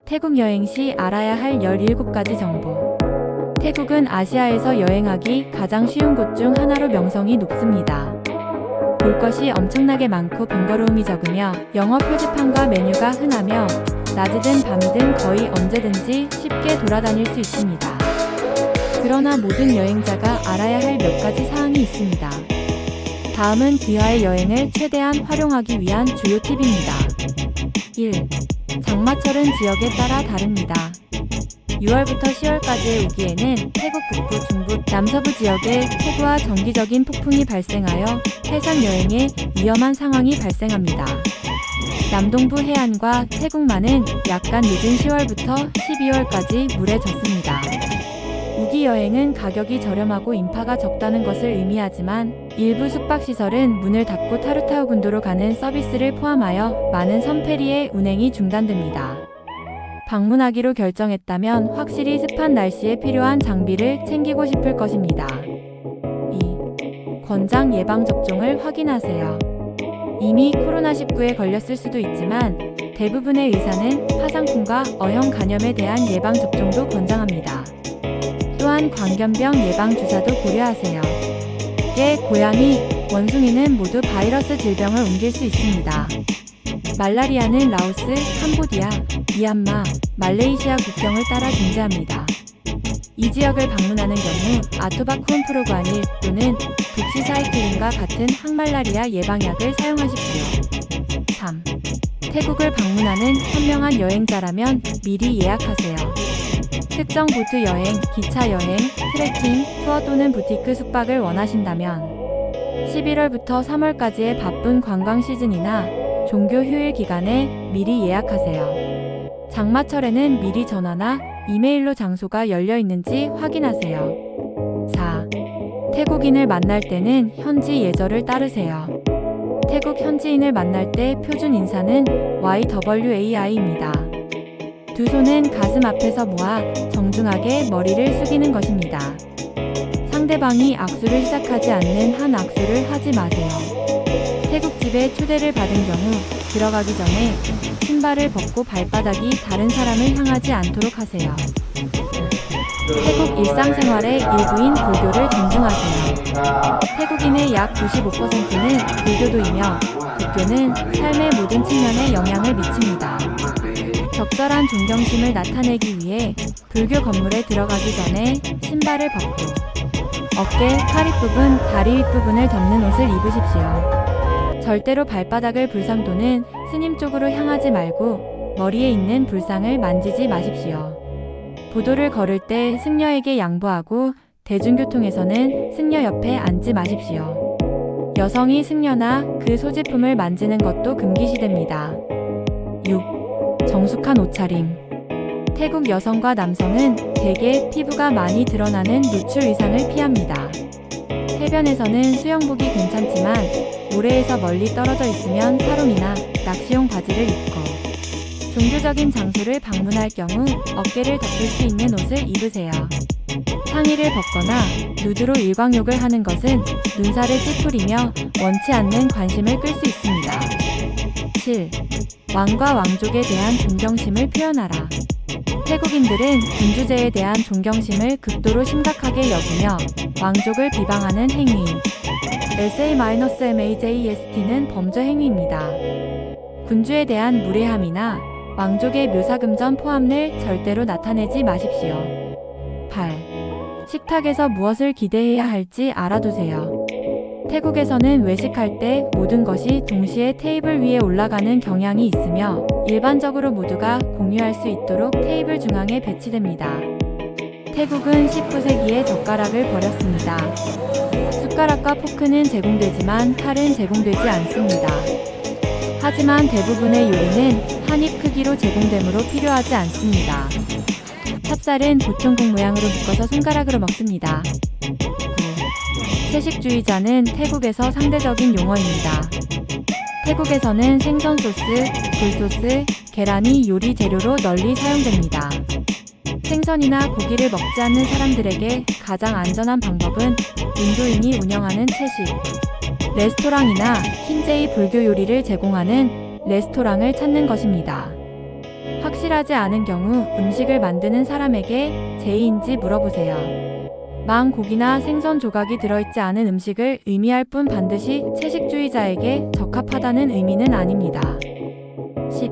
태국 여행 시 알아야 할 17가지 정보. 태국은 아시아에서 여행하기 가장 쉬운 곳 중 하나로 명성이 높습니다. 볼 것이 엄청나게 많고 번거로움이 적으며 영어 표지판과 메뉴가 흔하며 낮이든 밤이든 거의 언제든지 쉽게 돌아다닐 수 있습니다. 그러나 모든 여행자가 알아야 할 몇 가지 사항이 있습니다. 다음은 귀하의 여행을 최대한 활용하기 위한 주요 팁입니다. 1. 장마철은 지역에 따라 다릅니다. 6월부터 10월까지의 우기에는 태국 북부, 중부, 남서부 지역에 폭우와 정기적인 폭풍이 발생하여 해상 여행에 위험한 상황이 발생합니다. 남동부 해안과 태국만은 약간 늦은 10월부터 12월까지 물에 젖습니다. 우기 여행은 가격이 저렴하고 인파가 적다는 것을 의미하지만 일부 숙박시설은 문을 닫고 타루타우 군도로 가는 서비스를 포함하여 많은 섬페리의 운행이 중단됩니다. 방문하기로 결정했다면 확실히 습한 날씨에 필요한 장비를 챙기고 싶을 것입니다. 2. 권장 예방접종을 확인하세요. 이미 코로나19에 걸렸을 수도 있지만 대부분의 의사는 파상풍과 어형 간염에 대한 예방접종도 권장합니다. 또한 광견병 예방주사도 고려하세요. 개, 고양이, 원숭이는 모두 바이러스 질병을 옮길 수 있습니다. 말라리아는 라오스, 캄보디아, 미얀마, 말레이시아 국경을 따라 존재합니다. 이 지역을 방문하는 경우 아토바쿠온프로구아닐 또는 독시사이클린과 같은 항말라리아 예방약을 사용하십시오. 3. 태국을 방문하는 현명한 여행자라면 미리 예약하세요. 특정 보트 여행, 기차 여행, 트레킹, 투어 또는 부티크 숙박을 원하신다면 11월부터 3월까지의 바쁜 관광 시즌이나 종교 휴일 기간에 미리 예약하세요. 장마철에는 미리 전화나 이메일로 장소가 열려 있는지 확인하세요. 4. 태국인을 만날 때는 현지 예절을 따르세요. 태국 현지인을 만날 때 표준 인사는 YWAI입니다. 두 손은 가슴 앞에서 모아 정중하게 머리를 숙이는 것입니다. 상대방이 악수를 시작하지 않는 한 악수를 하지 마세요. 태국집에 초대를 받은 경우 들어가기 전에 신발을 벗고 발바닥이 다른 사람을 향하지 않도록 하세요. 태국 일상생활의 일부인 불교를 존중하세요. 태국인의 약 95%는 불교도이며 불교는 삶의 모든 측면에 영향을 미칩니다. 적절한 존경심을 나타내기 위해 불교 건물에 들어가기 전에 신발을 벗고 어깨, 허리 부분, 다리 윗부분을 덮는 옷을 입으십시오. 절대로 발바닥을 불상 또는 스님 쪽으로 향하지 말고 머리에 있는 불상을 만지지 마십시오. 보도를 걸을 때 승려에게 양보하고 대중교통에서는 승려 옆에 앉지 마십시오. 여성이 승려나 그 소지품을 만지는 것도 금기시됩니다. 6. 정숙한 옷차림. 태국 여성과 남성은 대개 피부가 많이 드러나는 노출 의상을 피합니다. 해변에서는 수영복이 괜찮지만 모래에서 멀리 떨어져 있으면 사롱이나 낚시용 바지를 입고 종교적인 장소를 방문할 경우 어깨를 덮을 수 있는 옷을 입으세요. 상의를 벗거나 누드로 일광욕을 하는 것은 눈살을 찌푸리며 원치 않는 관심을 끌 수 있습니다. 7. 왕과 왕족에 대한 존경심을 표현하라. 태국인들은 군주제에 대한 존경심을 극도로 심각하게 여기며 왕족을 비방하는 행위 SA-MAJEST는 범죄 행위입니다. 군주에 대한 무례함이나 왕족의 묘사금전 포함을 절대로 나타내지 마십시오. 8. 식탁에서 무엇을 기대해야 할지 알아두세요. 태국에서는 외식할 때 모든 것이 동시에 테이블 위에 올라가는 경향이 있으며 일반적으로 모두가 공유할 수 있도록 테이블 중앙에 배치됩니다. 태국은 19세기에 젓가락을 버렸습니다. 숟가락과 포크는 제공되지만 칼은 제공되지 않습니다. 하지만 대부분의 요리는 한 입 크기로 제공되므로 필요하지 않습니다. 찹쌀은 보통국 모양으로 묶어서 손가락으로 먹습니다. 9. 채식주의자는 태국에서 상대적인 용어입니다. 태국에서는 생선 소스, 굴소스, 계란이 요리 재료로 널리 사용됩니다. 생선이나 고기를 먹지 않는 사람들에게 가장 안전한 방법은 인도인이 운영하는 채식 레스토랑이나 흰제이 불교 요리를 제공하는 레스토랑을 찾는 것입니다. 확실히 확실하지 않은 경우 음식을 만드는 사람에게 제의인지 물어보세요. 망 고기나 생선 조각이 들어있지 않은 음식을 의미할 뿐 반드시 채식주의자에게 적합하다는 의미는 아닙니다. 10.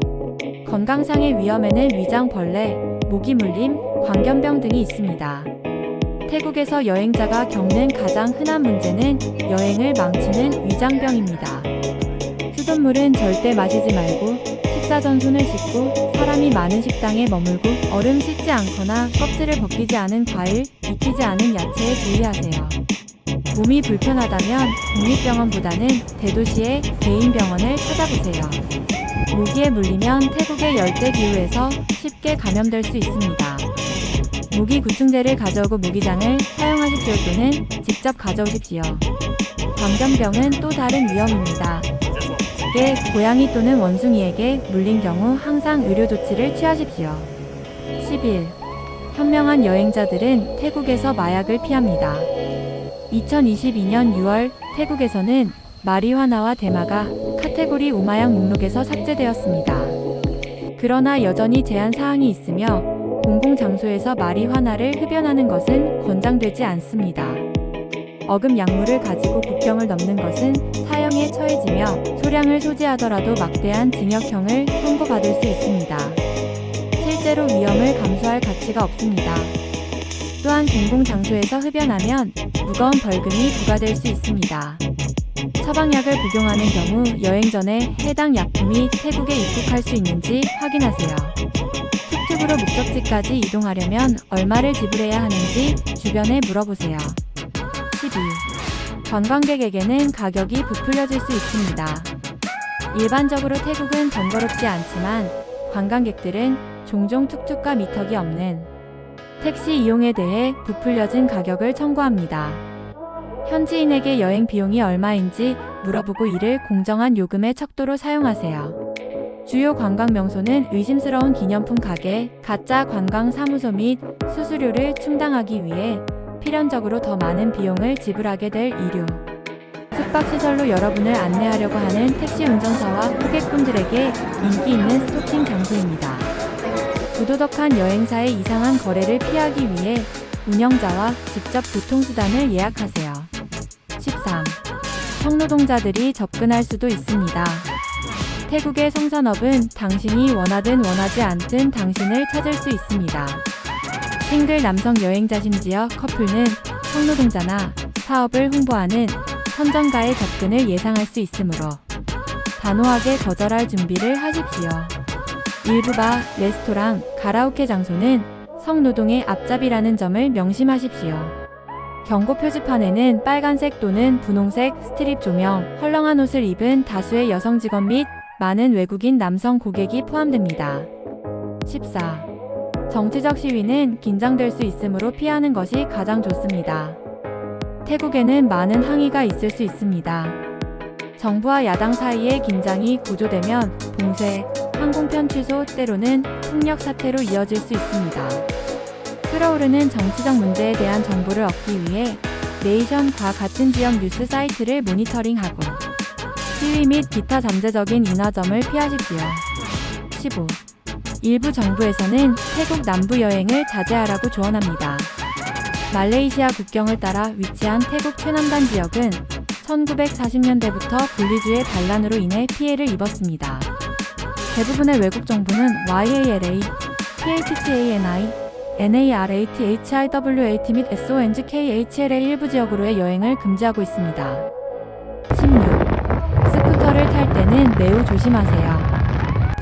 건강상의 위험에는 위장 벌레, 모기 물림, 광견병 등이 있습니다. 태국에서 여행자가 겪는 가장 흔한 문제는 여행을 망치는 위장병입니다. 수돗물은 절대 마시지 말고 식사 전 손을 씻고 사람이 많은 식당에 머물고 얼음 씻지 않거나 껍질을 벗기지 않은 과일, 익히지 않은 야채에 주의하세요. 몸이 불편하다면 국립병원보다는 대도시의 개인 병원을 찾아보세요. 모기에 물리면 태국의 열대 기후에서 쉽게 감염될 수 있습니다. 모기 구충제를 가져오고 모기장을 사용하십시오 또는 직접 가져오십시오. 광견병은 또 다른 위험입니다. 개, 고양이 또는 원숭이에게 물린 경우 항상 의료 조치를 취하십시오. 11. 현명한 여행자들은 태국에서 마약을 피합니다. 2022년 6월 태국에서는 마리화나와 대마가 카테고리 5 마약 목록에서 삭제되었습니다. 그러나 여전히 제한 사항이 있으며 공공장소에서 마리화나를 흡연하는 것은 권장되지 않습니다. 어금 약물을 가지고 국경을 넘는 것은 사형에 처해지며 소량을 소지하더라도 막대한 징역형을 선고받을 수 있습니다. 실제로 위험을 감수할 가치가 없습니다. 또한 공공장소에서 흡연하면 무거운 벌금이 부과될 수 있습니다. 처방약을 복용하는 경우 여행 전에 해당 약품이 태국에 입국할 수 있는지 확인하세요. 툭툭으로 목적지까지 이동하려면 얼마를 지불해야 하는지 주변에 물어보세요. 12. 관광객에게는 가격이 부풀려질 수 있습니다. 일반적으로 태국은 번거롭지 않지만 관광객들은 종종 툭툭과 미터기 없는 택시 이용에 대해 부풀려진 가격을 청구합니다. 현지인에게 여행 비용이 얼마인지 물어보고 이를 공정한 요금의 척도로 사용하세요. 주요 관광 명소는 의심스러운 기념품 가게, 가짜 관광 사무소 및 수수료를 충당하기 위해 필연적으로 더 많은 비용을 지불하게 될 이유. 숙박시설로 여러분을 안내하려고 하는 택시 운전사와 호객분들에게 인기 있는 스토킹 장소입니다. 부도덕한 여행사의 이상한 거래를 피하기 위해 운영자와 직접 교통수단을 예약하세요. 13. 성노동자들이 접근할 수도 있습니다. 태국의 성산업은 당신이 원하든 원하지 않든 당신을 찾을 수 있습니다. 싱글 남성 여행자 심지어 커플은 성노동자나 사업을 홍보하는 선정가의 접근을 예상할 수 있으므로 단호하게 거절할 준비를 하십시오. 일부 바, 레스토랑, 가라오케 장소는 성노동의 앞잡이라는 점을 명심하십시오. 경고 표지판에는 빨간색 또는 분홍색 스트립 조명, 헐렁한 옷을 입은 다수의 여성 직원 및 많은 외국인 남성 고객이 포함됩니다. 14. 정치적 시위는 긴장될 수 있으므로 피하는 것이 가장 좋습니다. 태국에는 많은 항의가 있을 수 있습니다. 정부와 야당 사이의 긴장이 고조되면 봉쇄, 항공편 취소, 때로는 폭력 사태로 이어질 수 있습니다. 끓어오르는 정치적 문제에 대한 정보를 얻기 위해 네이션과 같은 지역 뉴스 사이트를 모니터링하고 시위 및 기타 잠재적인 인화점을 피하십시오. 15. 일부 정부에서는 태국 남부 여행을 자제하라고 조언합니다. 말레이시아 국경을 따라 위치한 태국 최남단 지역은 1940년대부터 분리주의 반란으로 인해 피해를 입었습니다. 대부분의 외국 정부는 YALA, PHTANI, NARATHIWAT 및 SONGKHLA 일부 지역으로의 여행을 금지하고 있습니다. 16. 스쿠터를 탈 때는 매우 조심하세요.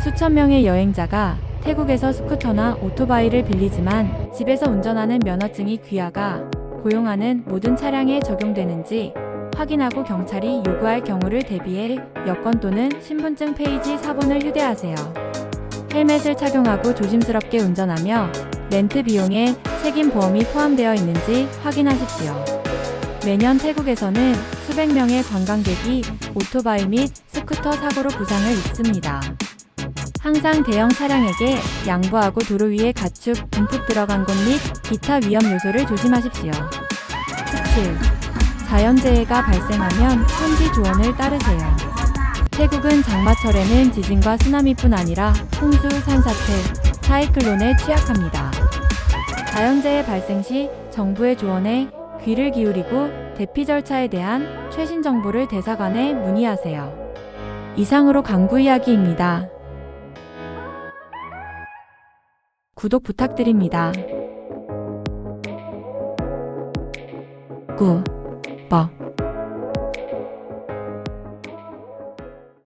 수천 명의 여행자가 태국에서 스쿠터나 오토바이를 빌리지만 집에서 운전하는 면허증이 귀하가 고용하는 모든 차량에 적용되는지 확인하고 경찰이 요구할 경우를 대비해 여권 또는 신분증 페이지 사본을 휴대하세요. 헬멧을 착용하고 조심스럽게 운전하며 렌트 비용에 책임 보험이 포함되어 있는지 확인하십시오. 매년 태국에서는 수백 명의 관광객이 오토바이 및 스쿠터 사고로 부상을 입습니다. 항상 대형 차량에게 양보하고 도로 위에 가축, 움푹 들어간 곳 및 기타 위험 요소를 조심하십시오. 17. 자연재해가 발생하면 현지 조언을 따르세요. 태국은 장마철에는 지진과 쓰나미뿐 아니라 홍수, 산사태, 사이클론에 취약합니다. 자연재해 발생 시 정부의 조언에 귀를 기울이고 대피 절차에 대한 최신 정보를 대사관에 문의하세요. 이상으로 강구 이야기입니다. 구독 부탁드립니다. 구, 버.